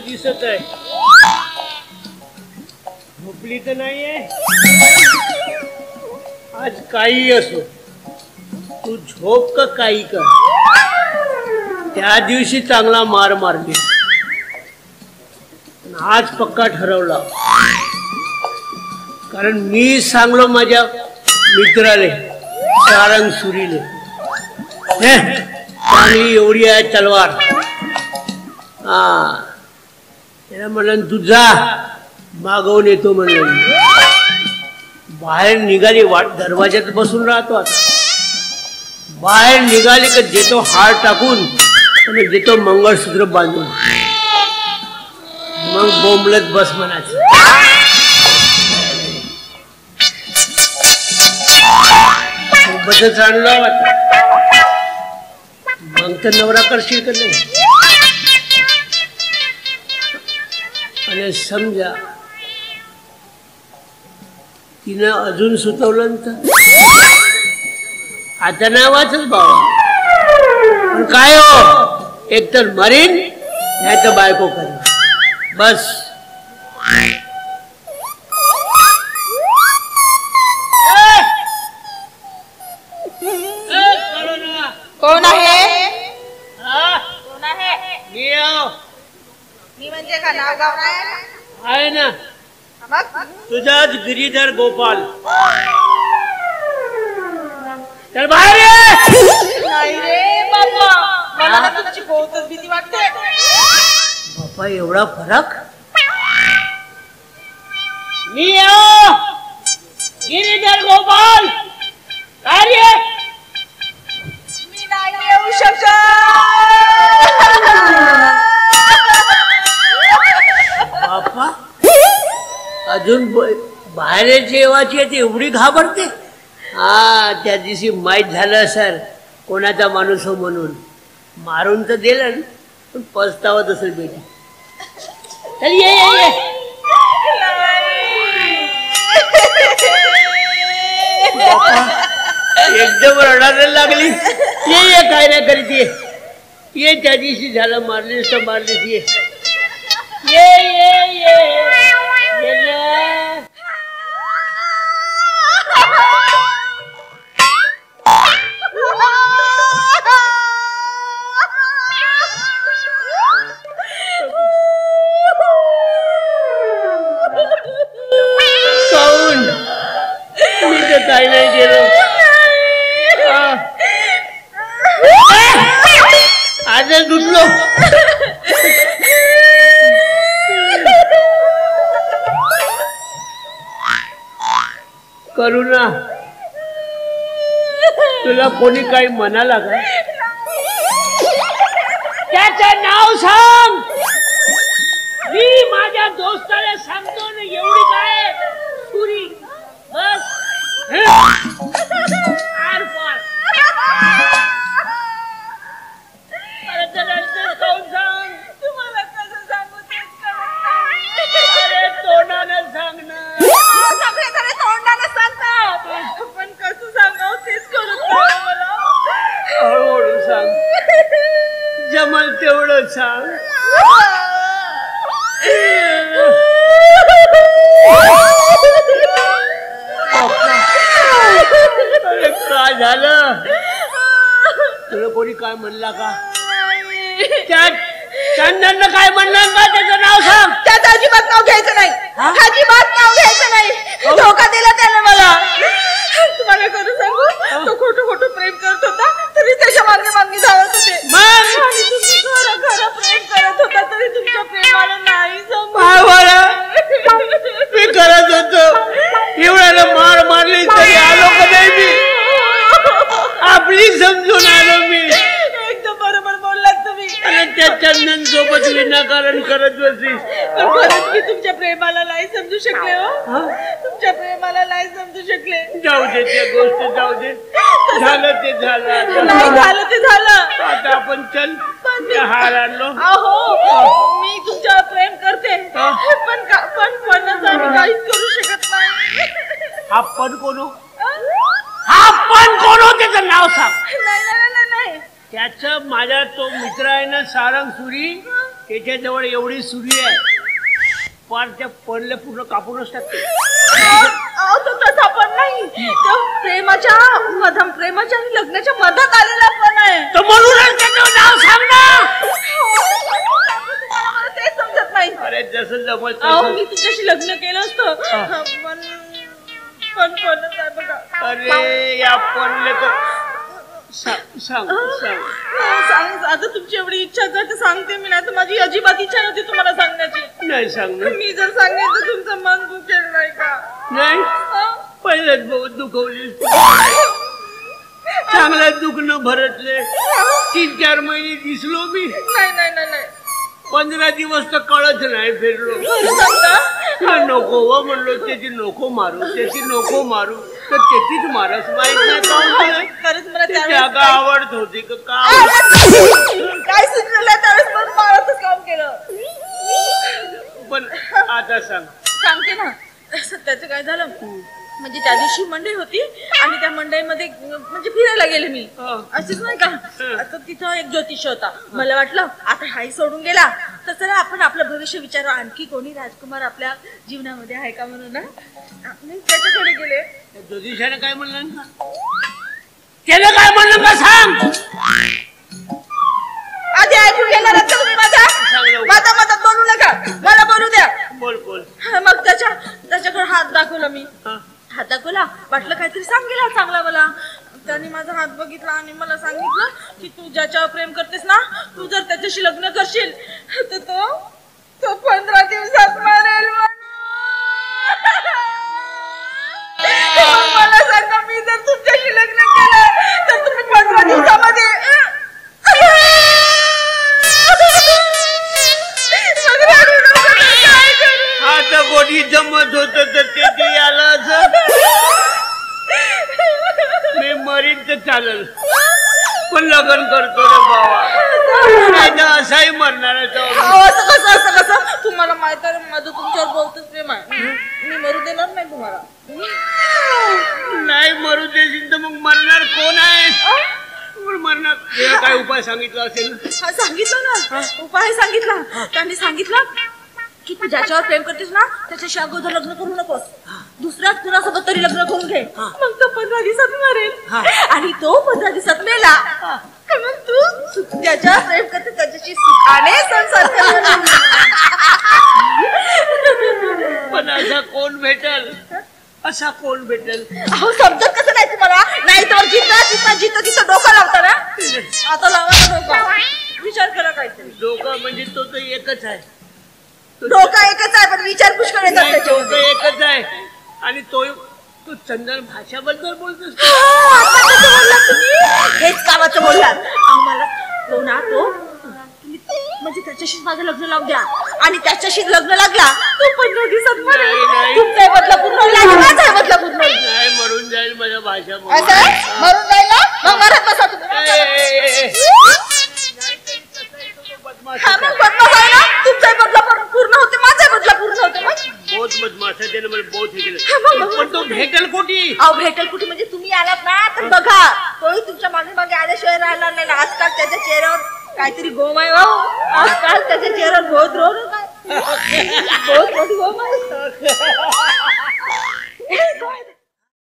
दिसत आहे. झोपली तर नाहीये. आज काही असो, तू झोप का काही कर, त्या दिवशी चांगला मार मारली. आज पक्का ठरवला, कारण मी सांगलो माझ्या मित्राले सारंग सुरीले, चांगली एवढी आहे तलवार. त्याला म्हणलं तू जा, मागवून येतो म्हणलं. बाहेर निघाली, वाट दरवाज्यात बसून राहतो. आता बाहेर निघाले का देतो हार टाकून आणि देतो मंगळसूत्र बांधून. मग बोंबलत बस म्हणायचं. सोबतच आणलं मग तर नवरा करशील का नाही. आणि समजा तिनं अजून सुचवलं तर आता नावाचच बाबा. पण काय हो, एक तर मरीन नाही तर बायको करेन बस. कोण आहे? कोण आहे? मी म्हणजे का नाव गाव आहे ना. तुझाच गिरीधर गोपाल. चल बाहेर ये. नाही रे बाबा, मला ना तुमची बहुतच भीती वाटते. बापा एवढा फरक. मी गिरीधर गोपाल. काय रे? मी नाही येऊ शकत. बापा अजून बाहेर जेवायची आहे एवढी घाबरते. त्या दिवशी माहीत झालं सर कोणाचा माणूस हो म्हणून. मारून तर दिलं पण पस्तावत असेल बेटी. चल ये ये ये. एकदम रडायला लागली. ये ये काय नाही करीत ये. ये त्या दिवशी झालं मारलीस तर मारलीस. ये ये ये ये ये. काऊन मी तर काही नाही केलं. आजच उठलो. करुणा तुला कोणी काही म्हणाला का? त्याचं नाव सांग. मी माझ्या दोस्ताला सांगतो ना. एवढी काय सुरी बस. आर पार काऊन सांग. तुम्हाला कसं सांगू तेच कळत नाही. अरे तोंडानं सांग ना. सगळे जण तोंडाने सांगतात पण कसं सांगावं तेच कळत नाही मला. हळूहळू सांग. जमल तेवढं सांग. अरे काय झालं? तुला कोणी काय म्हणला का? त्या चंदननं काय म्हणलं का? त्याचं नाव सांग. त्याचं अजिबात नाव घ्यायचं नाही. अजिबात नाव घ्यायचं नाही. धोका दिला त्याने मला. तुम्हाला खरं सांगू, तो खोटं खोटं प्रेम करत होता तरी त्याच्या मागे मागे धावत होते. आणि तुम्ही खरं खरं प्रेम करत होता तरी तुमच्या प्रेमाला नाही मी करत होतो. एवढ्याला मार मारली तरी आलो का नाही मी? आपली समजून आलो मी. एकदम बरोबर बोललात तुम्ही. आणि त्या चंदन सोबत विनाकारण करत बसलीस. खरंच मी तुमच्या प्रेमाला नाही समजू शकले. हो तुमच्या प्रेमाला नाही समजू शकले. जाऊ दे त्या गोष्ट जाऊ दे. झालं ते झालं. नाही झालं ते झालं. आता आपण चल हार आणलो. अहो मी तुमच्यावर प्रेम करते पण काहीच करू शकत नाही. आपण कोण? आपण कोण? त्याचं नाव सांग. नाही नाही नाही. त्याचं माझा तो मित्र आहे ना सारंग सुरी, त्याच्याजवळ एवढी सुरी आहे, पण त्या पडल्या पूर्ण कापूनच टाकते. तो तसा पण नाही, तो प्रेमाच्या आणि लग्नाच्या मधात आलेला पण आहे. तर म्हणूनच त्याचं नाव सांग ना. ते समजत नाही. अरे जसं जमल मी तुझ्याशी लग्न केलं असतं, पण कोणच आहे बघा. अरे या पडले तर सांग. आता तुमची एवढी इच्छा तर सांगते मी, नाही तर माझी अजिबात इच्छा नव्हती तुम्हाला सांगण्याची. नाही सांग. मी जर सांगेन तर तुमचं मन दुखेल नाही का? नाही, पहिलेच बहुत दुखवली. चांगलं दुखणं भरतले. 3-4 महिने दिसलो मी. नाही 15 दिवस तर कळत नाही फिरलो. नको व म्हणलो, त्याची नको मारू तर त्याचीच मारस माहित नाही. खरंच मला जागा आवडत होती का काय सुचलेलं त्यावेळेस पण मारतच काम केलं. पण आता सांगते ना. त्याचं काय झालं, म्हणजे त्या दिवशी मंडई होती आणि त्या मंडईमध्ये म्हणजे फिरायला गेले मी. असंच नाही का, आता तिथं एक ज्योतिष होता. मला वाटलं आता हाही सोडून गेला तर चला आपण आपलं भविष्य विचारू, आणखी कोणी राजकुमार आपल्या जीवनामध्ये आहे का म्हणून ना. मी त्याच्याकडे गेले. ज्योतिषाने काय म्हणलं ना, त्याला काय म्हणलं का सांग. आधी ऐकून घेणार तुम्ही माझा मतात बोलू नका, मला बोलू द्या. बोल. मग त्याच्याकडे हात दाखवला मी. हात दाखवला, वाटलं काहीतरी सांगेल चांगला मला. त्याने माझा हात बघितला आणि मला सांगितलं की तू ज्याच्यावर प्रेम करतेस ना, तू जर त्याच्याशी लग्न करशील तर तो 15 दिवसात मरेल. मला सांगा, मी जर तुमच्याशी लग्न केलं तर तुम्ही 15 दिवसामध्ये आता कोणी जमत होत तर ते आलं. मी मरीन तर चालेल, पण लग्न करतो रे बाबा. नाही असाही मरणार आहे. असं कसं तुम्हाला माहित आहे माझं तुमच्यावर बहुतच प्रेम आहे. मी मरू देणार नाही तुम्हाला. नाही मरू देशील तर मग मरणार कोण आहे? मरणार. काय उपाय सांगितला असेल? सांगितलं ना, उपाय सांगितला. त्यांनी सांगितलं की तू ज्याच्यावर प्रेम करतेस ना त्याच्याशी अगोदर लग्न करू नकोस, दुसऱ्याच कुणासोबत तरी लग्न करून घे. मग तो 15 दिवसात मरेल आणि तो 15 दिवसात मेला मग तू ज्याच्यावर प्रेम करते त्याच्याशी सुखाने संसार कर. पण असा कोण भेटल? अहो समजत कसं नाही तुम्हाला? नाही तर जिथं तिथं डोकं लावता ना. आता लावा डोकं, विचार करा काहीतरी. डोकं म्हणजे तो तर एकच आहे. डोका एकच आहे पण विचार पुष्कळ येतात. डोकं एकच आहे आणि तो चंदन भाषाबद्दल बोलतोस. हेच कामाचं बोललात. मला तो ना तो म्हणजे त्याच्याशी माझं लग्न लावून द्या आणि त्याच्याशी लग्न लागला तो 15 दिवसात मरेल. तुमचा बदला पूर्ण होईल आणि माझा बदला पूर्ण होईल. नाही मरून जाईल माझ्या भाषा. मरून जाईल ना, मग मरत बसा तुम्ही. बदमाश आहे ना, तुमचा बदला पूर्ण होते, माझा बदला पूर्ण होते. बहुत बदमाश आहे, त्याने मला बहुत हे केलं. पण तो भेटेल कुठे? भेटेल कुठे म्हणजे तुम्ही आलात ना तर बघा, तोही तुमच्या मागे आल्याशिवाय राहणार नाही. आजकाल त्याच्या चेहऱ्यावर काहीतरी गोम आहे. आजकाल त्याच्या चेहऱ्यावर बहुत रोग.